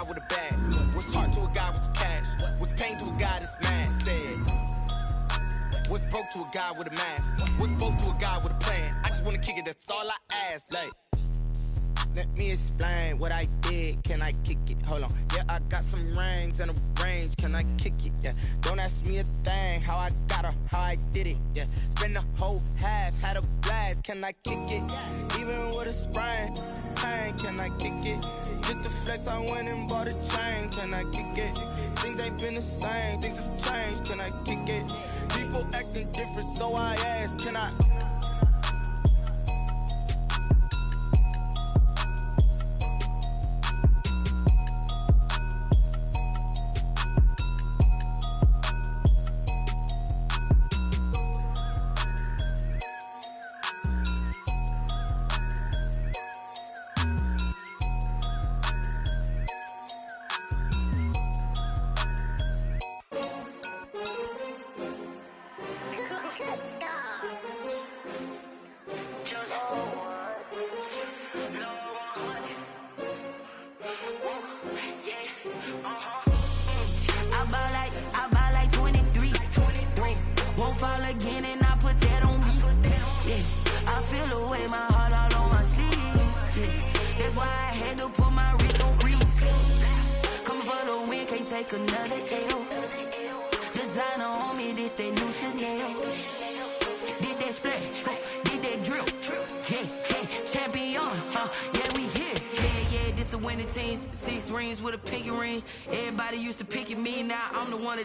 with a bag? What's heart to a guy with some cash? What's pain to a guy that's mad? Said, what's broke to a guy with a mask? What's broke to a guy with a plan? I just wanna kick it, that's all I ask. Like, let me explain what I did. Can I kick it? Hold on. Yeah, I got some rings and a range. Can I kick it? Yeah. Don't ask me a thing. How I got her, how I did it. Yeah. Spend the whole half, had a blast. Can I kick it? Even with a sprain. Pain, can I kick it? Just the flex, I went and bought a chain. Can I kick it? Things ain't been the same. Things have changed. Can I kick it? People acting different, so I ask. Can I?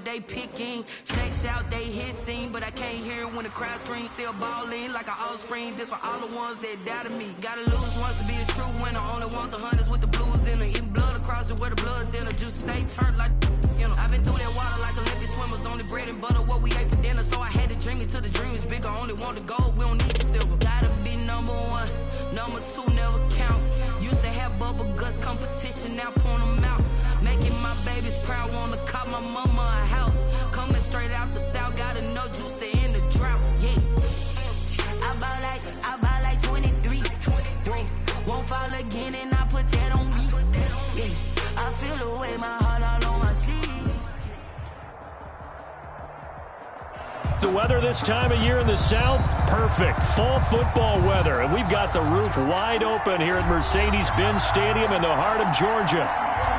They picking snakes out, they hissing, but I can't hear it when the crowd screams. Still balling like an offspring. This for all the ones that doubted me. Gotta lose once to be a true winner. Only want the hunters with the blues in it. Eating blood across it where the blood dinner. Juice stay turned like, you know. I've been through that water like Olympic swimmers. Only bread and butter what we ate for dinner. So I had to dream it till the dream is bigger. Only want the gold, we don't need the silver. Gotta be number one, number two never count. Used to have bubble guts competition, now point them out. Making my babies proud, wanna cop my mama a house. Coming straight out the south, gotta know juice to end the drought. Yeah, I buy like 23. Won't fall again, and I put that on me. Yeah, I feel the way, my heart all on my sleeve. The weather this time of year in the South, perfect. Fall football weather, and we've got the roof wide open here at Mercedes-Benz Stadium in the heart of Georgia.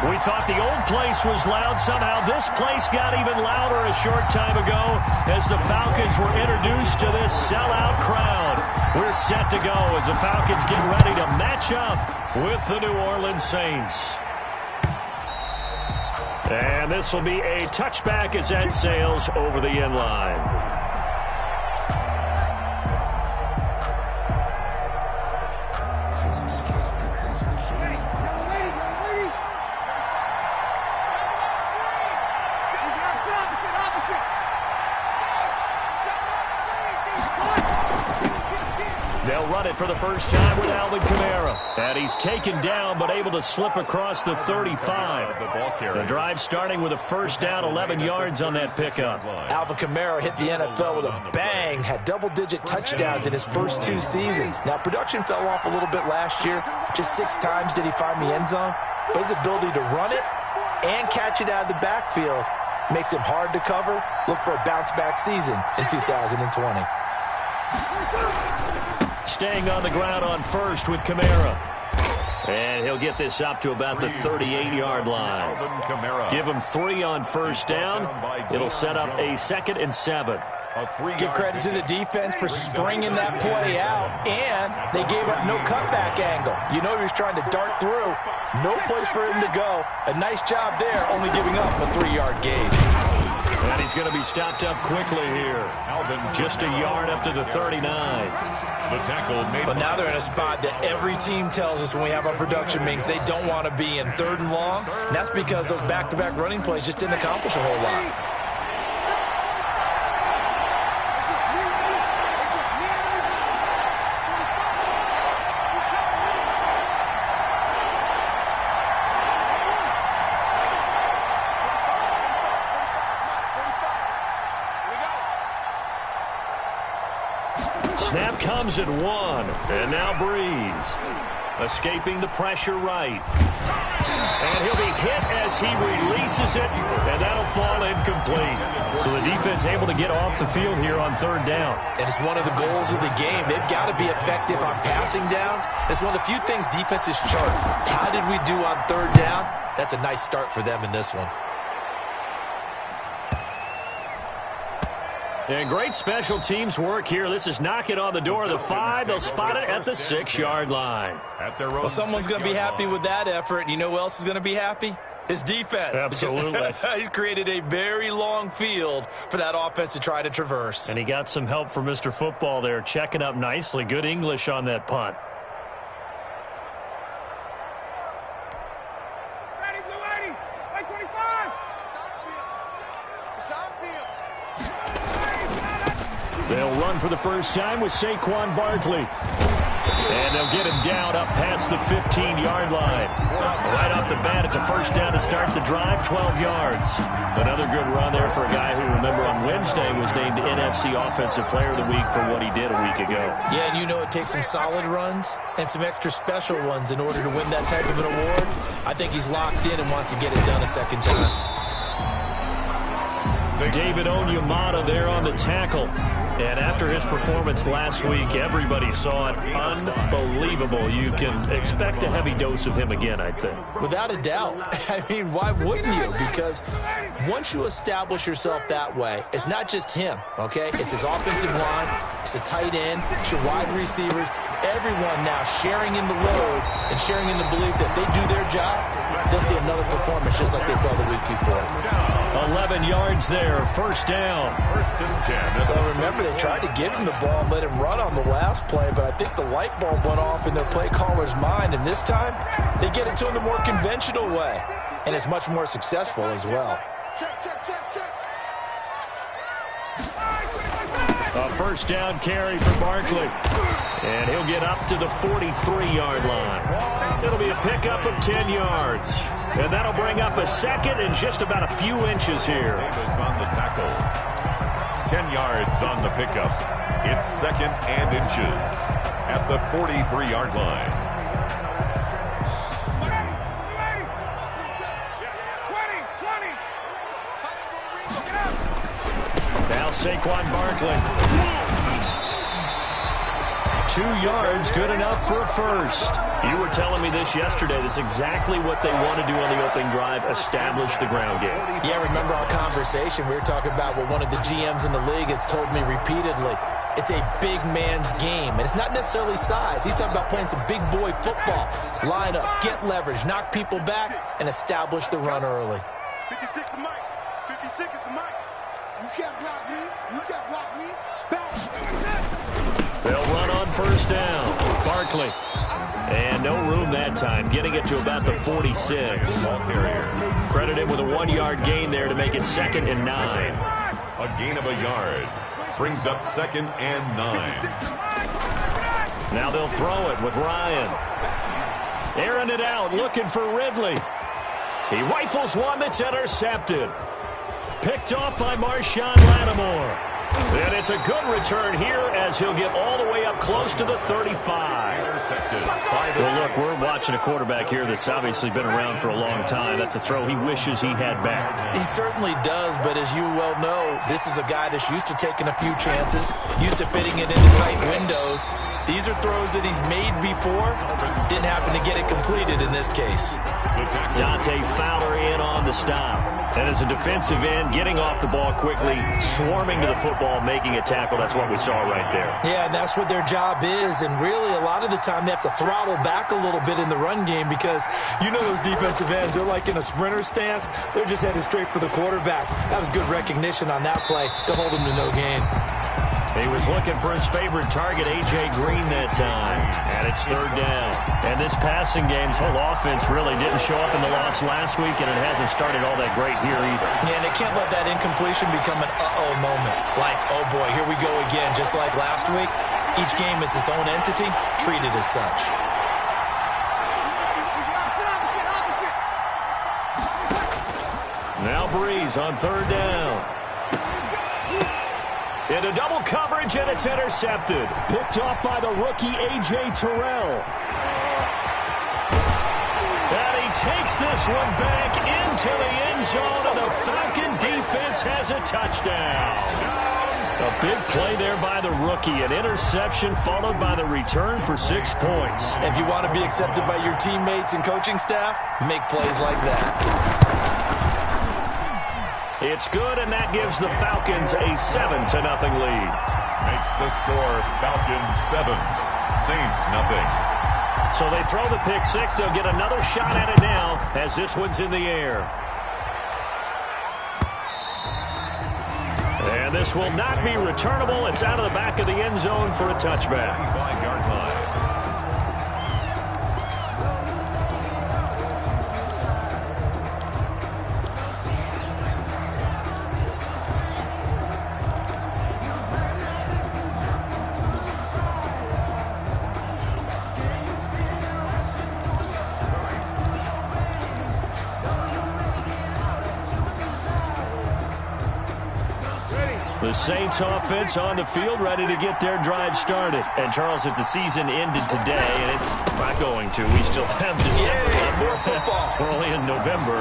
We thought the old place was loud. Somehow this place got even louder a short time ago as the Falcons were introduced to this sellout crowd. We're set to go as the Falcons get ready to match up with the New Orleans Saints. And this will be a touchback as that sails over the end line. They'll run it for the first time with Alvin Kamara. And he's taken down but able to slip across the 35. The drive starting with a first down, 11 yards on that pickup. Alvin Kamara hit the NFL with a bang, had double-digit touchdowns in his first 2 seasons. Now, production fell off a little bit last year. Just 6 times did he find the end zone. But his ability to run it and catch it out of the backfield makes him hard to cover. Look for a bounce-back season in 2020. Staying on the ground on first with Kamara. And he'll get this up to about the 38-yard line. Give him 3 on first down. It'll set up a 2nd and 7. Give credit to the defense for stringing that play out, and they gave up no cutback angle. You know he was trying to dart through. No place for him to go. A nice job there, only giving up a 3-yard gain. And he's going to be stopped up quickly here. Just a yard up to the 39. But now they're in a spot that every team tells us when we have our production meetings they don't want to be in, 3rd and long. And that's because those back-to-back running plays just didn't accomplish a whole lot. Snap comes at 1, and now Breeze escaping the pressure right. And he'll be hit as he releases it, and that'll fall incomplete. So the defense able to get off the field here on third down. And it's one of the goals of the game. They've got to be effective on passing downs. It's one of the few things defenses chart. How did we do on third down? That's a nice start for them in this one. And great special teams work here. This is knocking on the door of the 5. They'll spot it at the 6-yard line. Well, someone's going to be happy with that effort. You know who else is going to be happy? His defense. Absolutely. He's created a very long field for that offense to try to traverse. And he got some help from Mr. Football there, checking up nicely. Good English on that punt. They'll run for the first time with Saquon Barkley. And they'll get him down up past the 15-yard line. Right off the bat, it's a first down to start the drive, 12 yards. Another good run there for a guy who, remember, on Wednesday was named NFC Offensive Player of the Week for what he did a week ago. Yeah, and you know it takes some solid runs and some extra special ones in order to win that type of an award. I think he's locked in and wants to get it done a second time. David Onyemata there on the tackle. And after his performance last week, everybody saw it. Unbelievable. You can expect a heavy dose of him again, I think. Without a doubt. I mean, why wouldn't you? Because once you establish yourself that way, it's not just him, okay? It's his offensive line, it's the tight end, it's your wide receivers, everyone now sharing in the load and sharing in the belief that they do their job, they'll see another performance just like they saw the week before. 11 yards there, first down. First and 10. Well, remember, they tried to give him the ball and let him run on the last play, but I think the light bulb went off in their play caller's mind, and this time they get it to him the more conventional way, and it's much more successful as well. A first down carry for Barkley. And he'll get up to the 43-yard line. It'll be a pickup of 10 yards. And that'll bring up a second and just about a few inches here. Davis on the tackle. 10 yards on the pickup. It's second and inches at the 43-yard line. Now Saquon Barkley. 2 yards, good enough for a first. You were telling me this yesterday. This is exactly what they want to do on the opening drive, establish the ground game. Yeah, remember our conversation? We were talking about what one of the GMs in the league has told me repeatedly. It's a big man's game, and it's not necessarily size. He's talking about playing some big boy football. Line up, get leverage, knock people back, and establish the run early. 56 is Mike. 56 is the Mike. You can't block me. You can't block me. Back. They'll run on first down. Barkley. And no room that time, getting it to about the 46. Ball carrier. Credit him with a 1-yard gain there to make it 2nd and 9. A gain of a yard. Brings up 2nd and 9. Now they'll throw it with Ryan. Airing it out, looking for Ridley. He rifles one that's intercepted. Picked off by Marshawn Lattimore. And it's a good return here as he'll get all the way up close to the 35. Intercepted. Well, look, we're watching a quarterback here that's obviously been around for a long time. That's a throw he wishes he had back. He certainly does, but as you well know, this is a guy that's used to taking a few chances, used to fitting it into tight windows. These are throws that he's made before. Didn't happen to get it completed in this case. Dante Fowler in on the stop. And as a defensive end, getting off the ball quickly, swarming to the football, making a tackle. That's what we saw right there. Yeah, and that's what their job is. And really, a lot of the time, they have to throttle back a little bit in the run game because you know those defensive ends, they're like in a sprinter stance. They're just headed straight for the quarterback. That was good recognition on that play to hold him to no gain. He was looking for his favorite target, A.J. Green, that time. And it's 3rd down. And this passing game's whole offense really didn't show up in the loss last week, and it hasn't started all that great here either. Yeah, and they can't let that incompletion become an uh-oh moment. Like, oh boy, here we go again. Just like last week, each game is its own entity, treated as such. Now Breeze on 3rd down. Into double coverage, and it's intercepted. Picked off by the rookie, A.J. Terrell. And he takes this one back into the end zone, and the Falcon defense has a touchdown. A big play there by the rookie. An interception followed by the return for 6 points. If you want to be accepted by your teammates and coaching staff, make plays like that. It's good, and that gives the Falcons a 7-0 lead. Makes the score Falcons 7, Saints nothing. So they throw the pick six. They'll get another shot at it now as this one's in the air. And this will not be returnable. It's out of the back of the end zone for a touchback. 5-yard line. The Saints offense on the field, ready to get their drive started. And, Charles, if the season ended today, and it's not going to, we still have December. More football. We're only in November.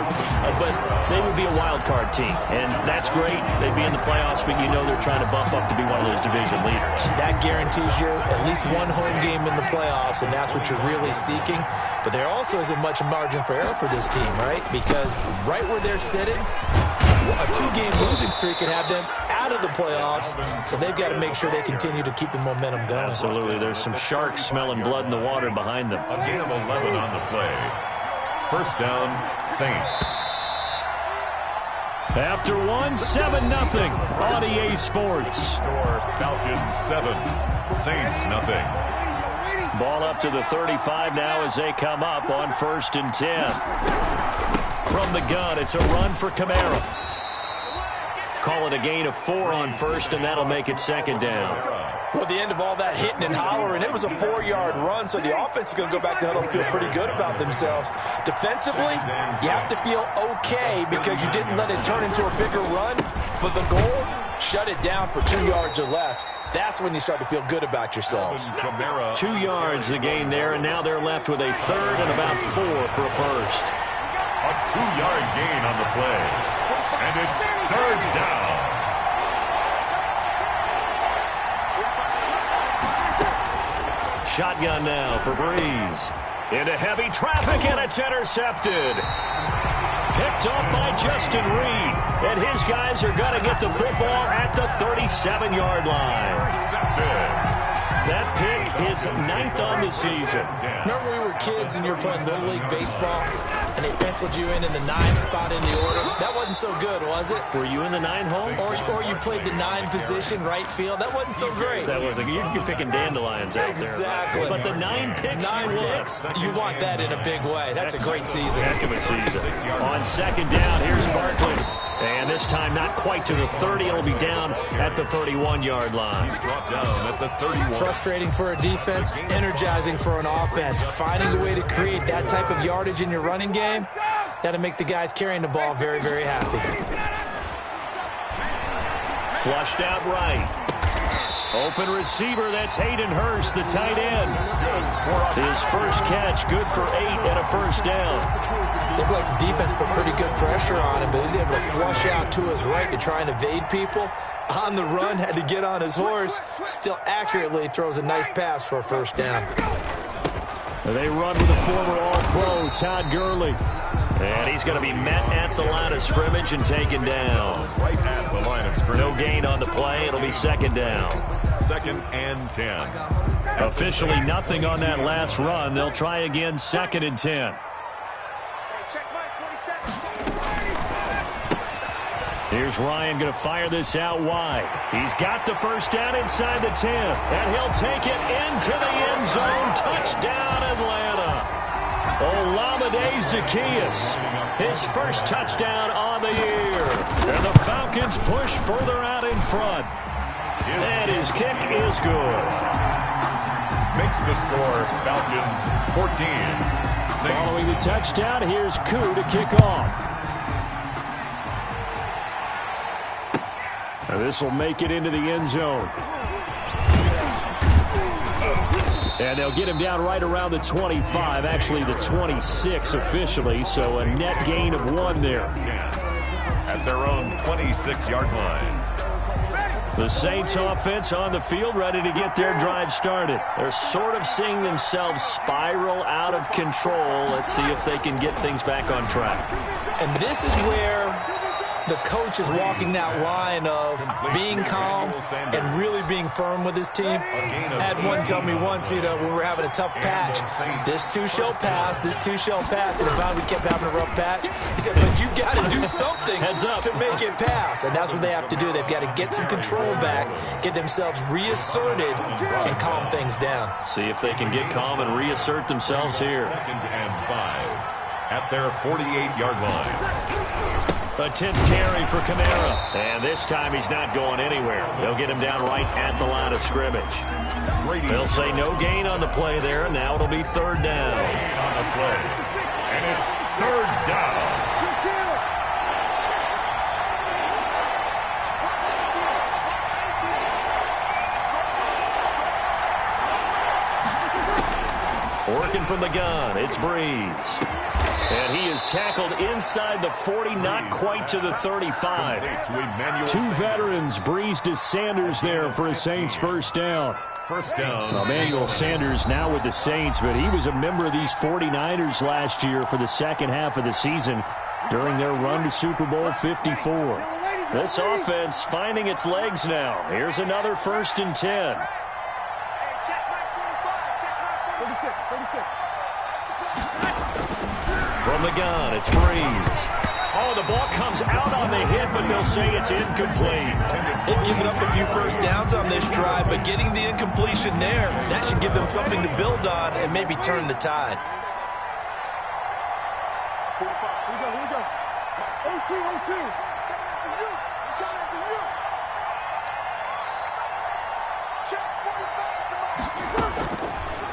But they would be a wild card team. And that's great. They'd be in the playoffs, but you know they're trying to bump up to be one of those division leaders. That guarantees you at least one home game in the playoffs, and that's what you're really seeking. But there also isn't much margin for error for this team, right? Because right where they're sitting, a 2-game losing streak could have them out of the playoffs, so they've got to make sure they continue to keep the momentum going. Absolutely. There's some sharks smelling blood in the water behind them. A gain of 11 on the play. First down, Saints. After 7-0 on EA Sports. Score Falcons 7, Saints nothing. Ball up to the 35 now as they come up on 1st and 10. From the gun, it's a run for Kamara. Call it a gain of 4 on 1st, and that'll make it 2nd down. Well, at the end of all that hitting and hollering, it was a 4-yard run, so the offense is going to go back to huddle and feel pretty good about themselves. Defensively, you have to feel okay because you didn't let it turn into a bigger run, but the goal, shut it down for 2 yards or less. That's when you start to feel good about yourselves. 2 yards the gain there, and now they're left with a 3rd and about 4 for a first. A 2-yard gain on the play. And it's 3rd down. Shotgun now for Breeze. Into heavy traffic, and it's intercepted. Picked off by Justin Reed. And his guys are going to get the football at the 37-yard line. Intercepted. That pick is 9th on the season. Remember we were kids and you were playing Little League Baseball, and they penciled you in the 9 spot in the order? That wasn't so good, was it? Were you in the 9 hole? Or you played the 9 position, right field? That wasn't so great. That wasn't. You're picking dandelions out exactly. there. But the 9 picks, 9 picks, you want that in a big way. That's a great season. Heck of a season. On 2nd down, here's Barkley. And this time not quite to the 30. It'll be down at the 31-yard line. He's brought down at the 31. Frustrating for a defense, energizing for an offense. Finding a way to create that type of yardage in your running game, that'll make the guys carrying the ball very, very happy. Flushed out right. Open receiver, that's Hayden Hurst, the tight end. His first catch, good for 8 and a first down. Looked like the defense put pretty good pressure on him, but he was able to flush out to his right to try and evade people. On the run, had to get on his horse. Still accurately throws a nice pass for a first down. They run with a former All-Pro, Todd Gurley. And he's going to be met at the line of scrimmage and taken down. Right at the line of scrimmage. No gain on the play. It'll be 2nd down. 2nd and 10. Officially nothing on that last run. They'll try again, 2nd and 10. Here's Ryan going to fire this out wide. He's got the first down inside the 10. And he'll take it into the end zone. Touchdown, Atlanta. Olamide Zaccheaus, his first touchdown on the year. And the Falcons push further out in front. And his kick is good. Makes the score Falcons 14. Following the touchdown, here's Koo to kick off. And this will make it into the end zone. And they'll get him down right around the 25, actually the 26 officially, so a net gain of 1 there. At their own 26-yard line. The Saints offense on the field, ready to get their drive started. They're sort of seeing themselves spiral out of control. Let's see if they can get things back on track. And this is where the coach is walking that line of being calm and really being firm with his team. I had one tell me once, when we were having a tough patch, this too shall pass, this too shall pass. And if we kept having a rough patch, he said, but you've got to do something to make it pass. And that's what they have to do. They've got to get some control back, get themselves reasserted, and calm things down. See if they can get calm and reassert themselves here. 2nd and 5 at their 48-yard line. A 10th carry for Kamara. And this time he's not going anywhere. They'll get him down right at the line of scrimmage. They'll say no gain on the play there, and now it'll be 3rd down. On the play. And it's 3rd down. Working from the gun, it's Breeze. And he is tackled inside the 40, not quite to the 35. 2 veterans, Breeze to Sanders there for a Saints first down. First down. Emmanuel Sanders now with the Saints, but he was a member of these 49ers last year for the second half of the season during their run to Super Bowl 54. This offense finding its legs now. Here's another 1st and 10. From the gun, it's Breeze. Oh, the ball comes out on the hit, but they'll say it's incomplete. They've given up a few first downs on this drive, but getting the incompletion there, that should give them something to build on and maybe turn the tide. 45. Here we go. 0-2.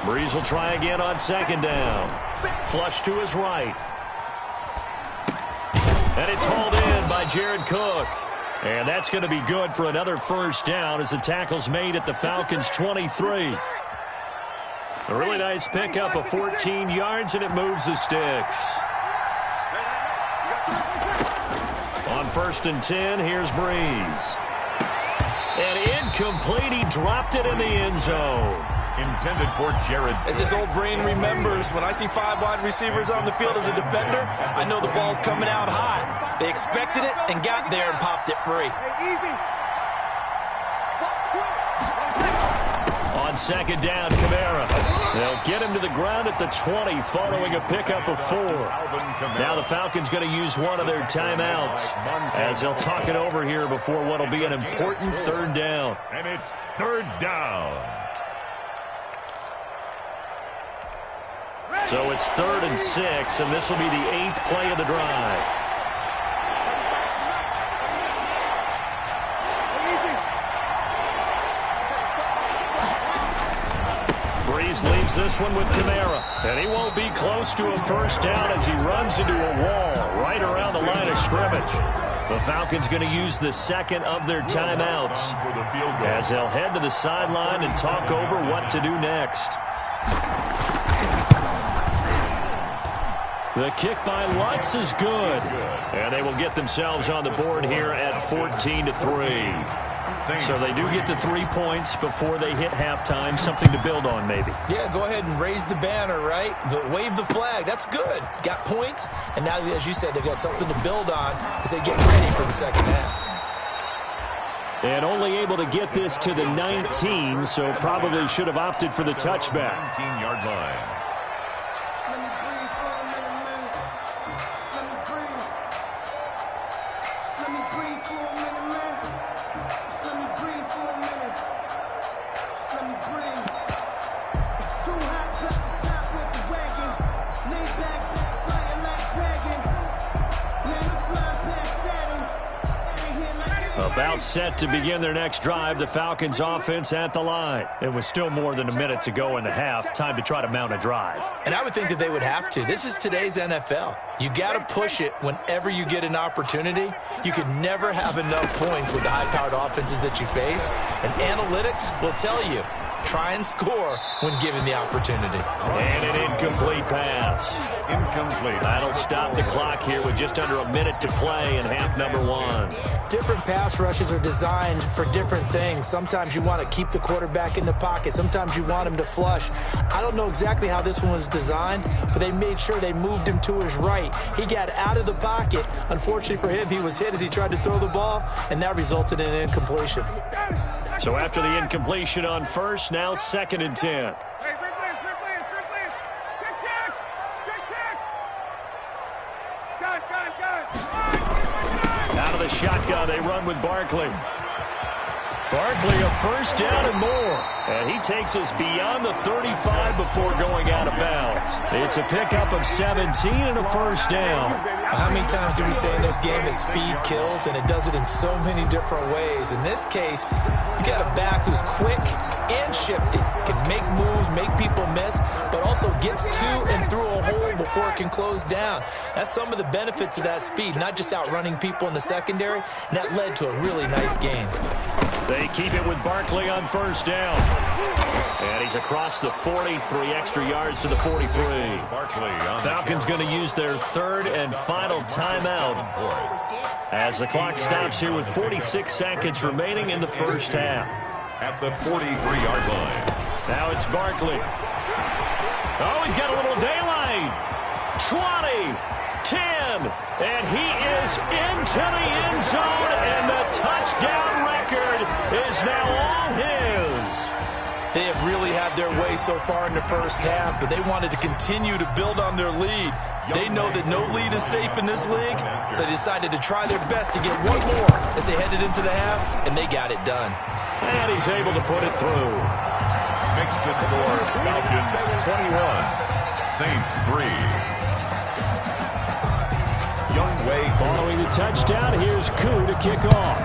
Breeze will try again on 2nd down. Flush to his right. And it's hauled in by Jared Cook. And that's going to be good for another first down as the tackle's made at the Falcons' 23. A really nice pickup of 14 yards, and it moves the sticks. On 1st and 10, here's Breeze. And incomplete. He dropped it in the end zone. Intended for Jared. As his old brain remembers, when I see 5 wide receivers on the field as a defender, I know the ball's coming out high. They expected it and got there and popped it free. On 2nd down, Kamara. They'll get him to the ground at the 20 following a pickup of 4. Now the Falcons going to use one of their timeouts as they'll talk it over here before what will be an important 3rd down. And it's 3rd down. So it's 3rd and 6, and this will be the 8th play of the drive. Breeze leaves this one with Kamara, and he won't be close to a first down as he runs into a wall right around the line of scrimmage. The Falcons going to use the 2nd of their timeouts as they'll head to the sideline and talk over what to do next. The kick by Lutz is good. And they will get themselves on the board here at 14-3. So they do get to 3 points before they hit halftime. Something to build on, maybe. Yeah, go ahead and raise the banner, right? Wave the flag. That's good. Got points. And now, as you said, they've got something to build on as they get ready for the second half. And only able to get this to the 19, so probably should have opted for the touchback. 19-yard line. About set to begin their next drive, the Falcons offense at the line. It was still more than a minute to go in the half. Time to try to mount a drive. And I would think that they would have to. This is today's NFL. You got to push it whenever you get an opportunity. You could never have enough points with the high-powered offenses that you face. And analytics will tell you, try and score when given the opportunity. And an incomplete pass. Incomplete. That'll stop the clock here with just under a minute to play in half number one. Different pass rushes are designed for different things. Sometimes you want to keep the quarterback in the pocket. Sometimes you want him to flush. I don't know exactly how this one was designed, but they made sure they moved him to his right. He got out of the pocket. Unfortunately for him, he was hit as he tried to throw the ball, and that resulted in an incompletion. So after the incompletion on first, now 2nd and 10. Out of the shotgun, they run with Barkley. Barkley a first down and more. And he takes us beyond the 35 before going out of bounds. It's a pickup of 17 and a first down. How many times do we say in this game that speed kills, and it does it in so many different ways? In this case, you got a back who's quick and shifty, can make moves, make people miss, but also gets to and through a hole before it can close down. That's some of the benefits of that speed, not just outrunning people in the secondary, and that led to a really nice game. They keep it with Barkley on first down. And he's across the 40, 3 extra yards to the 43. Falcons going to use their 3rd and final timeout as the clock stops here with 46 seconds remaining in the first half. At the 43-yard line. Now it's Barkley. Oh, he's got a little daylight. 20, 10, and he is into the end zone, and the touchdown record is now all his. They have really had their way so far in the first half, but they wanted to continue to build on their lead. They know that no lead is safe in this league, so they decided to try their best to get one more as they headed into the half, and they got it done. And he's able to put it through. Makes the score Falcons 21, Saints 3. Youngway Following the touchdown, here's Koo to kick off.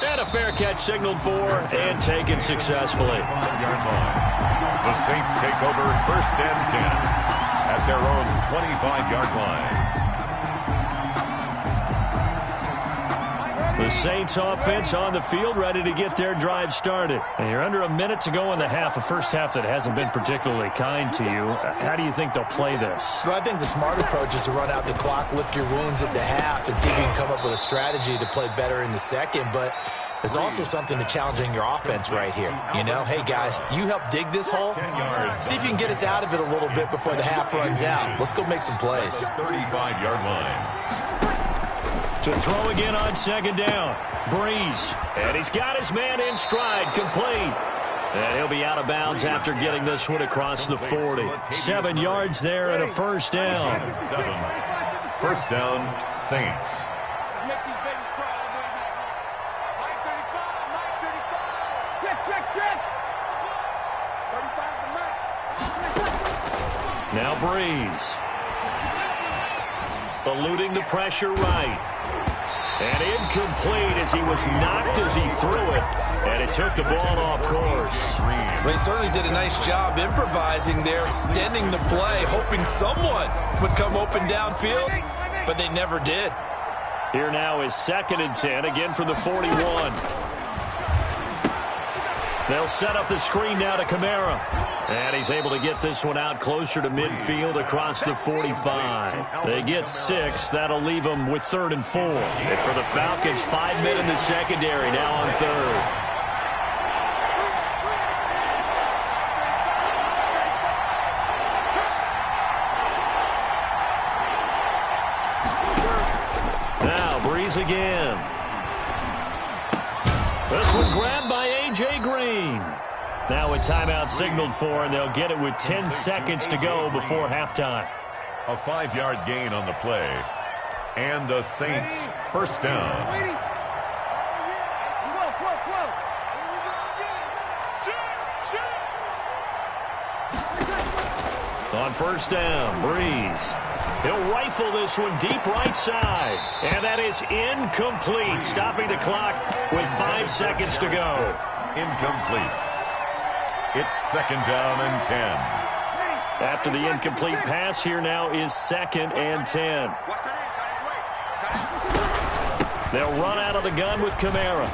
And a fair catch signaled for and taken successfully. The Saints take over 1st and 10 at their own 25-yard line. The Saints offense on the field, ready to get their drive started. And you're under a minute to go in the half, a first half that hasn't been particularly kind to you. How do you think they'll play this? Well, I think the smart approach is to run out the clock, lick your wounds at the half, and see if you can come up with a strategy to play better in the second. But there's also something to challenging your offense right here. You know, hey, guys, you help dig this hole. See if you can get us out of it a little bit before the half runs out. Let's go make some plays. 35-yard line. To throw again on 2nd down. Breeze. And he's got his man in stride, complete. And he'll be out of bounds after getting this one across the 40. 7 yards there and a first down. 7. First down, Saints. Now Breeze. Eluding the pressure right. And incomplete as he was knocked as he threw it. And it took the ball off course. Well, he certainly did a nice job improvising there, extending the play, hoping someone would come open downfield, but they never did. Here now is 2nd and 10, again from the 41. They'll set up the screen now to Kamara. And he's able to get this one out closer to midfield across the 45. They get 6. That'll leave them with 3rd and 4. And for the Falcons, 5 men in the secondary now on 3rd. Now Breeze again. This one grabbed by A.J. Green. Now a timeout signaled for, and they'll get it with 10 seconds to go before halftime. A 5-yard gain on the play. And the Saints first down. On first down, Breeze. He'll rifle this one deep right side. And that is incomplete, stopping the clock with 5 seconds to go. Incomplete. It's 2nd down and 10. After the incomplete pass, here now is 2nd and 10. They'll run out of the gun with Kamara.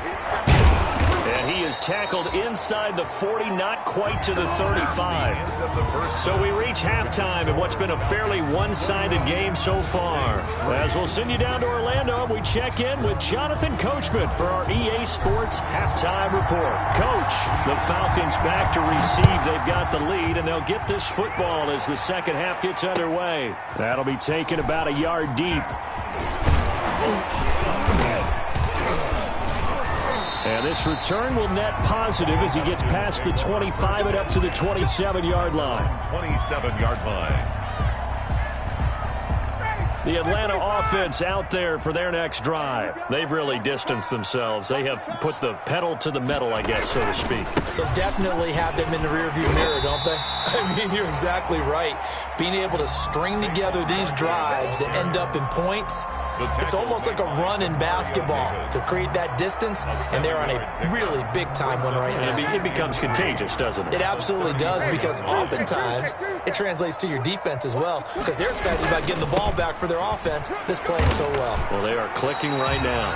And he is tackled inside the 40, not quite to the 35. So we reach halftime in what's been a fairly one-sided game so far. As we'll send you down to Orlando, we check in with Jonathan Coachman for our EA Sports Halftime Report. Coach, the Falcons back to receive. They've got the lead, and they'll get this football as the second half gets underway. That'll be taken about a yard deep. And this return will net positive as he gets past the 25 and up to the 27-yard line. 27-yard line. The Atlanta offense out there for their next drive. They've really distanced themselves. They have put the pedal to the metal, I guess, so to speak. So definitely have them in the rearview mirror, don't they? I mean, you're exactly right. Being able to string together these drives that end up in points, it's almost like a run in basketball to create that distance, and they're on a really big-time one right now. It becomes contagious, doesn't it? It absolutely does, because oftentimes it translates to your defense as well, because they're excited about getting the ball back for their offense that's playing so well. Well, they are clicking right now.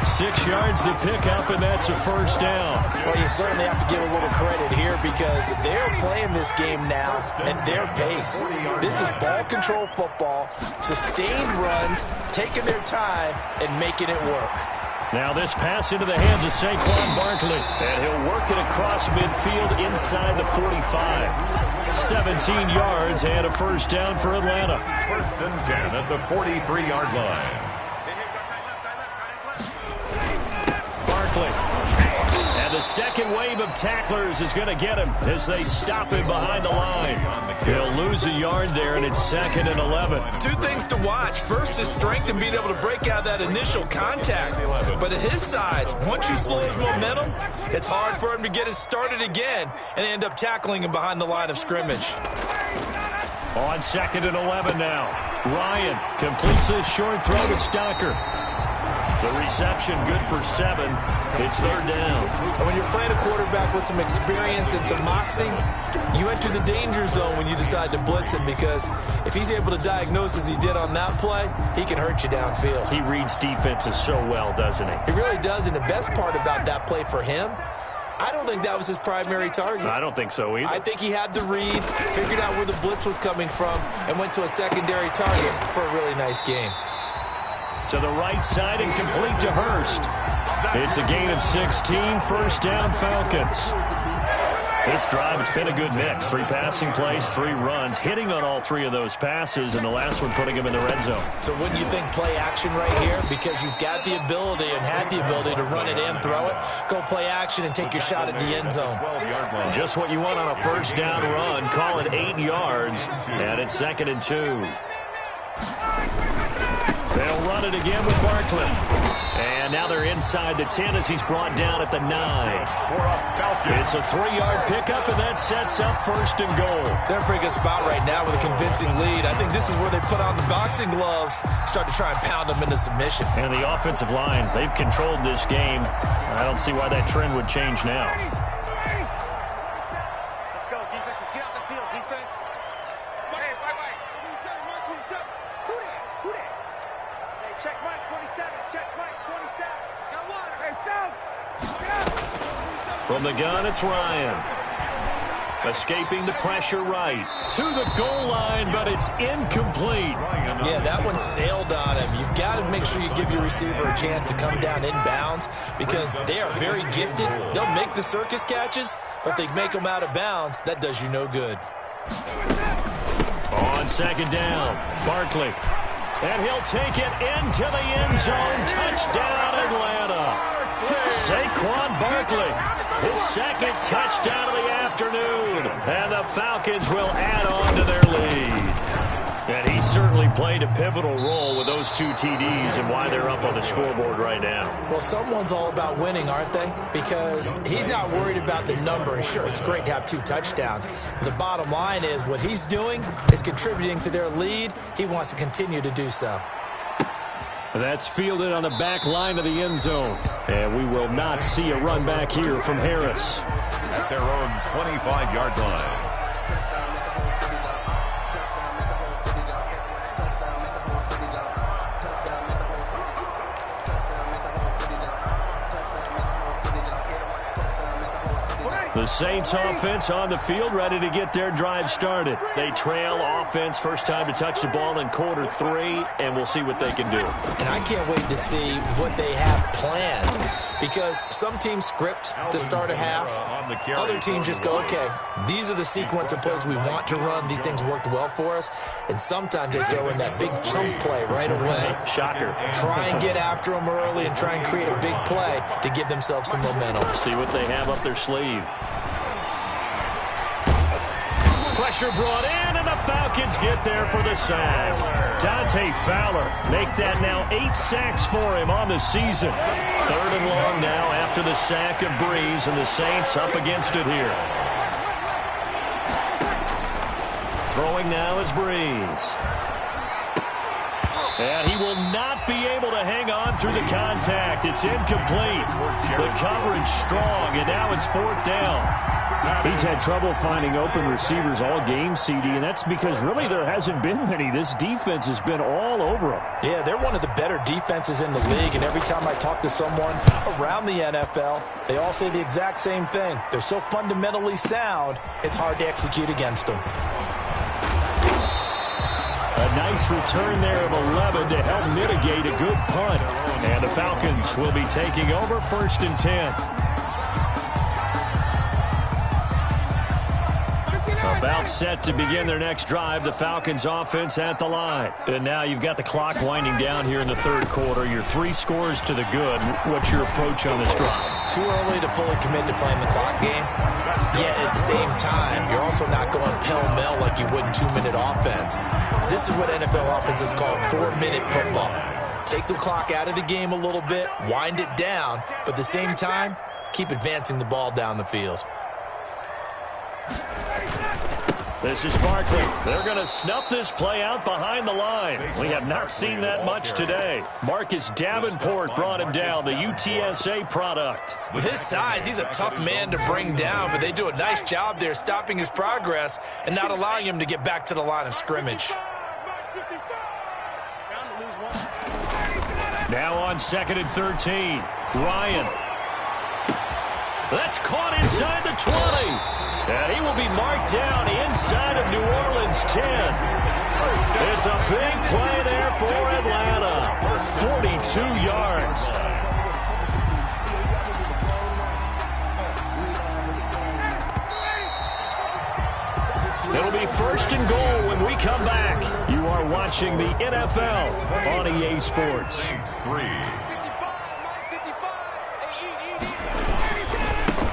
6 yards to pick up, and that's a first down. Well, you certainly have to give a little credit here because they're playing this game now at their pace. This is ball control football, sustained runs, taking their time, and making it work. Now this pass into the hands of Saquon Barkley, and he'll work it across midfield inside the 45. 17 yards and a first down for Atlanta. First and 10 at the 43-yard line. Barkley. And the second wave of tacklers is going to get him as they stop him behind the line. He'll lose a yard there, and it's 2nd and 11. Two things to watch. First is strength and being able to break out that initial contact. But at his size, once you slow his momentum, it's hard for him to get it started again and end up tackling him behind the line of scrimmage. On 2nd and 11 now. Ryan completes a short throw to Stocker. The reception good for 7. It's 3rd down. And when you're playing a quarterback with some experience and some moxie, you enter the danger zone when you decide to blitz him, because if he's able to diagnose as he did on that play, he can hurt you downfield. He reads defenses so well, doesn't he? He really does, and the best part about that play for him, I don't think that was his primary target. I don't think so either. I think he had the read, figured out where the blitz was coming from, and went to a secondary target for a really nice game. To the right side and complete to Hurst. It's a gain of 16, first down Falcons. This drive, it's been a good mix. 3 passing plays, 3 runs, hitting on all 3 of those passes, and the last one putting him in the red zone. So wouldn't you think play action right here? Because you've got the ability and had the ability to run it and throw it. Go play action and take your shot at the end zone. Just what you want on a first down run. Call it 8 yards, and it's 2nd and 2. They'll run it again with Barkley. And now they're inside the 10 as he's brought down at the 9. It's a 3-yard pickup, and that sets up 1st and goal. They're in a pretty good spot right now with a convincing lead. I think this is where they put on the boxing gloves, start to try and pound them into submission. And the offensive line, they've controlled this game. I don't see why that trend would change now. Let's go, defense. Let's get out the field, defense. Who that? Hey, check Mike 27. Check Mike 27. Got one. Hey, Sam. From the gun, it's Ryan. Escaping the pressure right. To the goal line, but it's incomplete. Yeah, that one sailed on him. You've got to make sure you give your receiver a chance to come down inbounds because they are very gifted. They'll make the circus catches, but if they make them out of bounds, that does you no good. On 2nd down, Barkley. And he'll take it into the end zone. Touchdown, Atlanta. Saquon Barkley, his 2nd touchdown of the afternoon. And the Falcons will add on to their lead. And he certainly played a pivotal role with those 2 TDs and why they're up on the scoreboard right now. Well, someone's all about winning, aren't they? Because he's not worried about the number. And sure, it's great to have 2 touchdowns. But the bottom line is what he's doing is contributing to their lead. He wants to continue to do so. That's fielded on the back line of the end zone. And we will not see a run back here from Harris. At their own 25-yard line. The Saints offense on the field, ready to get their drive started. They trail offense, first time to touch the ball in quarter 3, and we'll see what they can do. And I can't wait to see what they have planned, because some teams script to start a half. Other teams just go, okay, these are the sequence of plays we want to run. These things worked well for us. And sometimes they throw in that big chunk play right away. Shocker. Try and get after them early and try and create a big play to give themselves some momentum. See what they have up their sleeve. Pressure brought in, and the Falcons get there for the sack. Dante Fowler make that now 8 sacks for him on the season. 3rd and long now after the sack of Breeze, and the Saints up against it here. Throwing now is Breeze. And he will not be able to hang on through the contact. It's incomplete. The coverage strong, and now it's 4th down. He's had trouble finding open receivers all game, CD, and that's because really there hasn't been many. This defense has been all over him. Yeah, they're one of the better defenses in the league, and every time I talk to someone around the NFL, they all say the exact same thing. They're so fundamentally sound, it's hard to execute against them. A nice return there of 11 to help mitigate a good punt. And the Falcons will be taking over 1st and 10. About set to begin their next drive. The Falcons offense at the line. And now you've got the clock winding down here in the 3rd quarter. Your 3 scores to the good. What's your approach on this drive? Too early to fully commit to playing the clock game. Yet at the same time, you're also not going pell-mell like you would in 2-minute offense. This is what NFL offenses call 4-minute football. Take the clock out of the game a little bit, wind it down, but at the same time, keep advancing the ball down the field. This is Barkley. They're going to snuff this play out behind the line. We have not seen that much today. Marcus Davenport brought him down, the UTSA product. With his size, he's a tough man to bring down, but they do a nice job there stopping his progress and not allowing him to get back to the line of scrimmage. Now on 2nd and 13. Ryan. That's caught inside the 20. And he will be marked down inside of New Orleans 10. It's a big play there for Atlanta. 42 yards. It'll be 1st and goal when we come back. You are watching the NFL on EA Sports.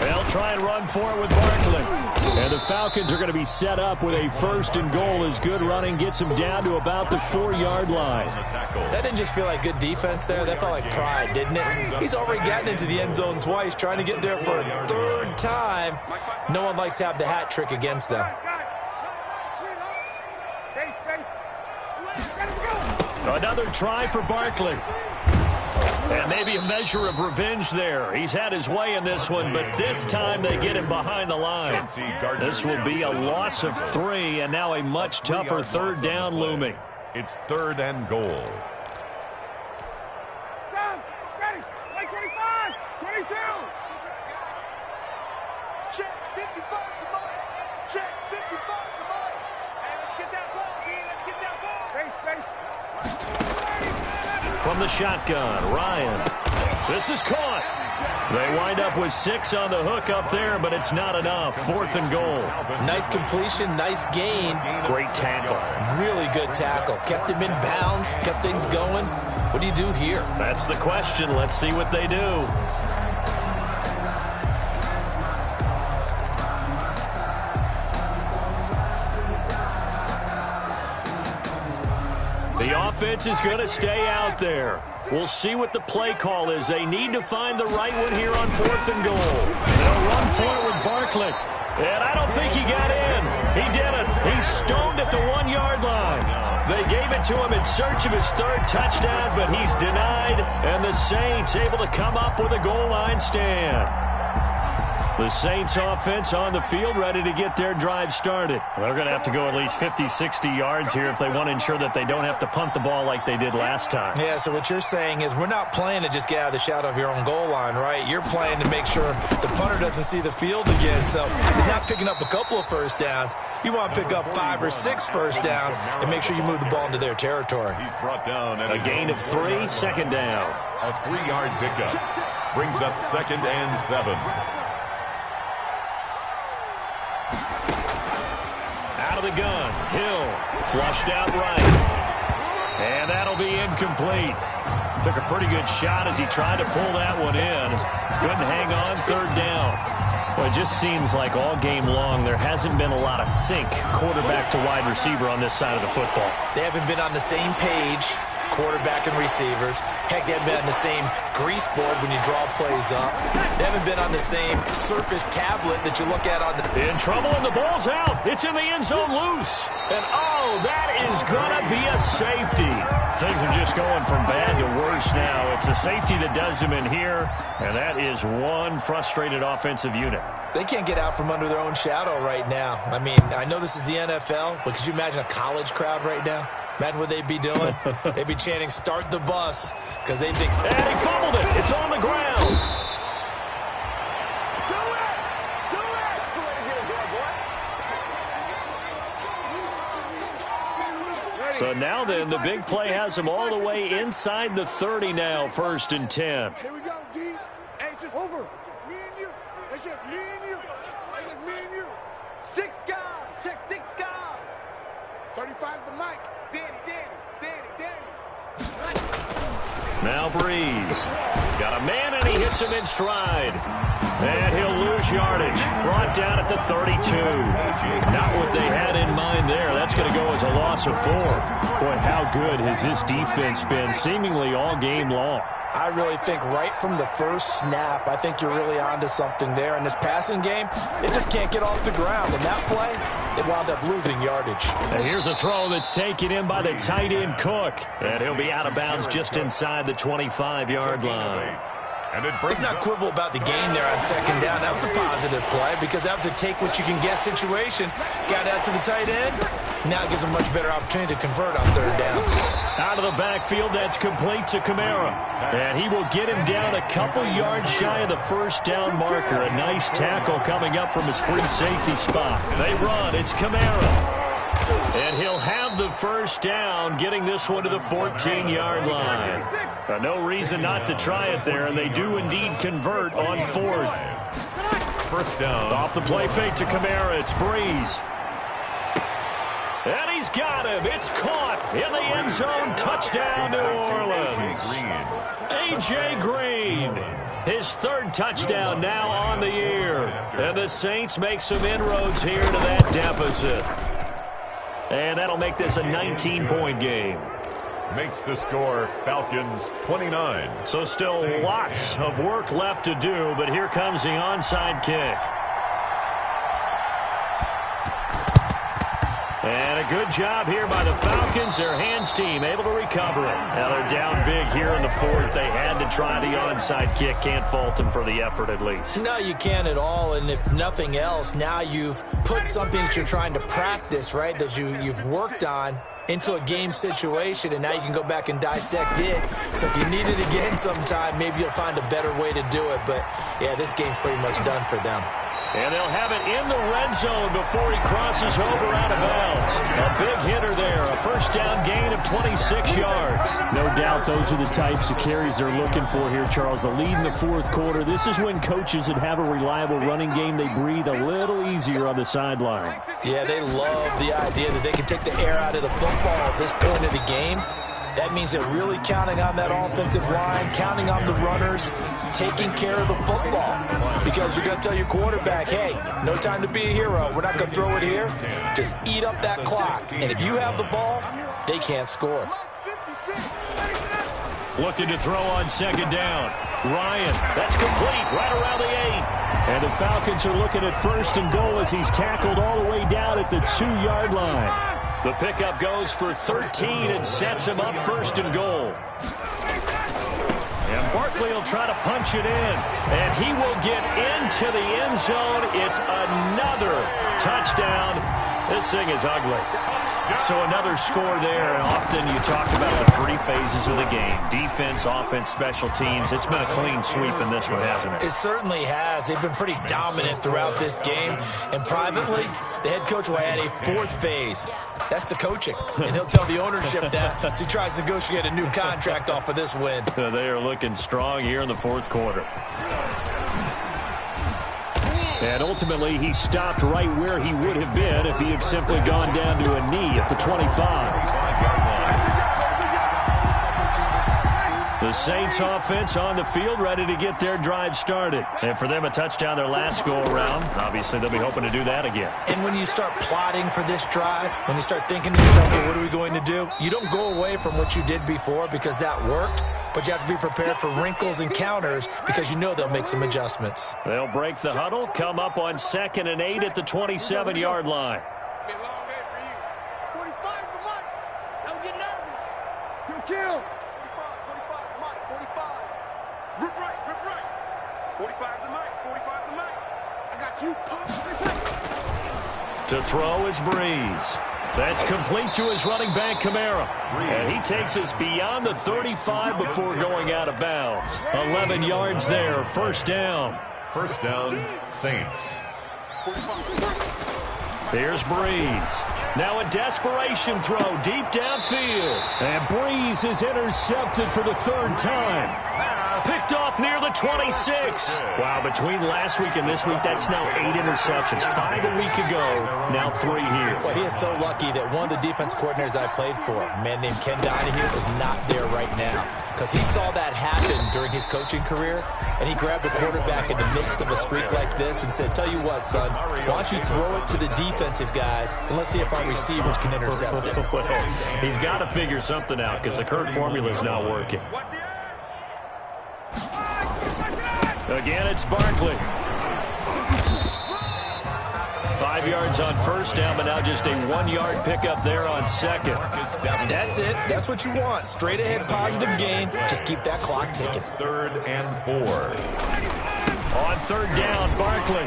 They'll try and run for it with Barkley. And the Falcons are going to be set up with a 1st and goal as good running gets them down to about the 4-yard line. That didn't just feel like good defense there. That felt like pride, didn't it? He's already gotten into the end zone twice, trying to get there for a 3rd time. No one likes to have the hat trick against them. Another try for Barkley. And maybe a measure of revenge there. He's had his way in this one, but this time they get him behind the line. This will be a loss of 3, and now a much tougher 3rd down looming. It's 3rd and goal. Down, ready, play 25, 22. Check 55 to Mike. Check 55 to Mike. Hey, let's get that ball, D. Let's get that ball. Base. From the shotgun, Ryan. This is caught. They wind up with 6 on the hook up there, but it's not enough. 4th and goal. Nice completion, nice gain. Great tackle. Really good tackle. Kept him in bounds, kept things going. What do you do here? That's the question. Let's see what they do. The offense is going to stay out there. We'll see what the play call is. They need to find the right one here on 4th and goal. They'll run forward with Barkley. And I don't think he got in. He didn't. He's stoned at the 1-yard line. They gave it to him in search of his 3rd touchdown, but he's denied. And the Saints able to come up with a goal line stand. The Saints offense on the field, ready to get their drive started. They're going to have to go at least 50, 60 yards here if they want to ensure that they don't have to punt the ball like they did last time. Yeah, so what you're saying is we're not playing to just get out of the shadow of your own goal line, right? You're playing to make sure the punter doesn't see the field again. So he's not picking up a couple of first downs. You want to pick up 5 or 6 first downs and make sure you move the ball into their territory. He's brought down at a gain of 3, second down. A 3-yard pickup brings up 2nd and 7. Out of the gun, Hill flushed out right. And that'll be incomplete. Took a pretty good shot as he tried to pull that one in. Couldn't hang on, 3rd down. Well, it just seems like all game long there hasn't been a lot of sync quarterback to wide receiver on this side of the football. They haven't been on the same page, quarterback and receivers. Heck, they haven't been on the same grease board when you draw plays up. They haven't been on the same surface tablet that you look at on the... In trouble, and the ball's out. It's in the end zone loose. And, oh, that is going to be a safety. Things are just going from bad to worse now. It's a safety that does them in here, and that is one frustrated offensive unit. They can't get out from under their own shadow right now. I mean, I know this is the NFL, but could you imagine a college crowd right now? Imagine what they'd be doing. They'd be chanting, "Start the bus," because they think... And he fumbled it. It's on the ground. So now then, the big play has them all the way inside the 30 now, 1st and 10. Here we go, D. Hey, it's just over. It's just me and you. It's just me and you. It's just me and you. 6 guard. Check 6 guard. 35's the mic. Danny. Now Breeze. Got a man, and he hits him in stride. And he'll lose yardage. Brought down at the 32. Not what they had in mind there. That's going to go as a loss of 4. Boy, how good has this defense been seemingly all game long? I really think right from the first snap, I think you're really onto something there. In this passing game, it just can't get off the ground. In that play, it wound up losing yardage. And here's a throw that's taken in by the tight end Cook. And he'll be out of bounds just inside the 25-yard line. Let's not quibble about the gain there on 2nd down. That was a positive play because that was a take-what-you-can-get situation. Got out to the tight end. Now it gives them a much better opportunity to convert on 3rd down. Out of the backfield, that's complete to Kamara. And he will get him down a couple yards shy of the 1st down marker. A nice tackle coming up from his free safety spot. They run. It's Kamara. And he'll have the 1st down, getting this one to the 14-yard line. No reason not to try it there, and they do indeed convert on 4th. 1st down. Off the play fake to Kamara, it's Breeze. And he's got him. It's caught in the end zone. Touchdown, New Orleans. A.J. Green. His 3rd touchdown now on the year. And the Saints make some inroads here to that deficit. And that'll make this a 19-point game. Makes the score Falcons 29. So still lots of work left to do, but here comes the onside kick. And a good job here by the Falcons. Their hands team able to recover it. Now they're down big here in the 4th. They had to try the onside kick. Can't fault them for the effort at least. No, you can't at all. And if nothing else, now you've put something that you're trying to practice, right, that you've worked on into a game situation, and now you can go back and dissect it. So if you need it again sometime, maybe you'll find a better way to do it. But, yeah, this game's pretty much done for them. And they'll have it in the red zone before he crosses over out of bounds. A big hitter there. A 1st down gain of 26 yards. No doubt those are the types of carries they're looking for here, Charles. The lead in the 4th quarter. This is when coaches that have a reliable running game, they breathe a little easier on the sideline. Yeah, they love the idea that they can take the air out of the football at this point of the game. That means they're really counting on that offensive line, counting on the runners, taking care of the football. Because you're going to tell your quarterback, hey, no time to be a hero. We're not going to throw it here. Just eat up that clock. And if you have the ball, they can't score. Looking to throw on 2nd down. Ryan, that's complete right around the 8. And the Falcons are looking at 1st and goal as he's tackled all the way down at the 2-yard line. The pickup goes for 13 and sets him up 1st and goal. And Barkley will try to punch it in. And he will get into the end zone. It's another touchdown. This thing is ugly. So another score there, and often you talk about the three phases of the game. Defense, offense, special teams. It's been a clean sweep in this one, hasn't it? It certainly has. They've been pretty dominant throughout this game. And privately, the head coach will add a fourth phase. That's the coaching. And he'll tell the ownership that as he tries to negotiate a new contract off of this win. They are looking strong here in the fourth quarter. And ultimately, he stopped right where he would have been if he had simply gone down to a knee at the 25. The Saints offense on the field, ready to get their drive started. And for them, a touchdown their last go-around. Obviously, they'll be hoping to do that again. And when you start plotting for this drive, when you start thinking to yourself, well, what are we going to do? You don't go away from what you did before because that worked. But you have to be prepared for wrinkles and counters because you know they'll make some adjustments. They'll break the huddle, come up on 2nd and 8 at the 27-yard line. It's been a long day for you. 45's the mic. Don't get nervous. Kill. 45, mic, 45. Rip right. 45's the mic, 45's the mic. I got you, Pop. To throw is Breeze. That's complete to his running back, Kamara. And he takes us beyond the 35 before going out of bounds. 11 yards there, first down. First down, Saints. Here's Breeze. Now a desperation throw deep downfield. And Breeze is intercepted for the third time. Picked off near the 26. Wow, between last week and this week, that's now 8 interceptions. 5 a week ago, now 3 here. Well, he is so lucky that one of the defense coordinators I played for, a man named Ken Donahue, is not there right now. Because he saw that happen during his coaching career, and he grabbed the quarterback in the midst of a streak like this and said, tell you what, son, why don't you throw it to the defensive guys, and let's see if our receivers can intercept it. Well, he's got to figure something out because the current formula is not working. Again, it's Barkley. 5 yards on first down, but now just a 1-yard pickup there on second. That's it. That's what you want. Straight ahead positive gain. Just keep that clock ticking. 3rd and 4. On third down, Barkley.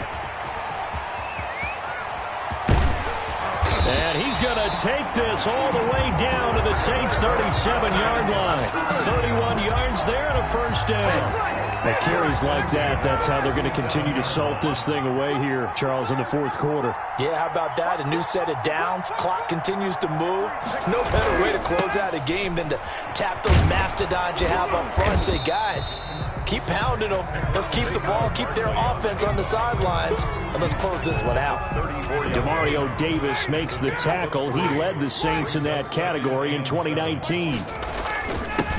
And he's going to take this all the way down to the Saints' 37-yard line. 31 yards there and a first down. The carries like that, that's how they're going to continue to salt this thing away here, Charles, in the fourth quarter. Yeah, how about that? A new set of downs. Clock continues to move. No better way to close out a game than to tap those mastodons you have up front and say, guys, keep pounding them. Let's keep the ball, keep their offense on the sidelines, and let's close this one out. Demario Davis makes the tackle. He led the Saints in that category in 2019.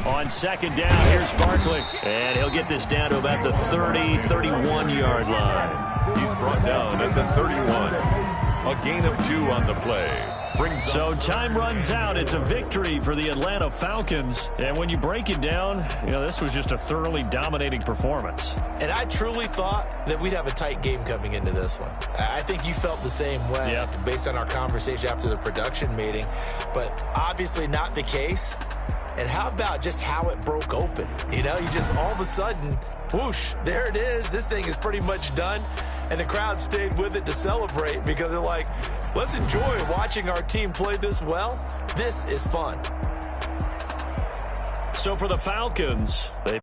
On second down, here's Barkley. And he'll get this down to about the 31-yard line. He's brought down at the 31. A gain of 2 on the play. So time runs out. It's a victory for the Atlanta Falcons. And when you break it down, this was just a thoroughly dominating performance. And I truly thought that we'd have a tight game coming into this one. I think you felt the same way based on our conversation after the production meeting. But obviously not the case. And how about just how it broke open? You just all of a sudden, whoosh, there it is. This thing is pretty much done. And the crowd stayed with it to celebrate because they're like, let's enjoy watching our team play this well. This is fun. So for the Falcons, they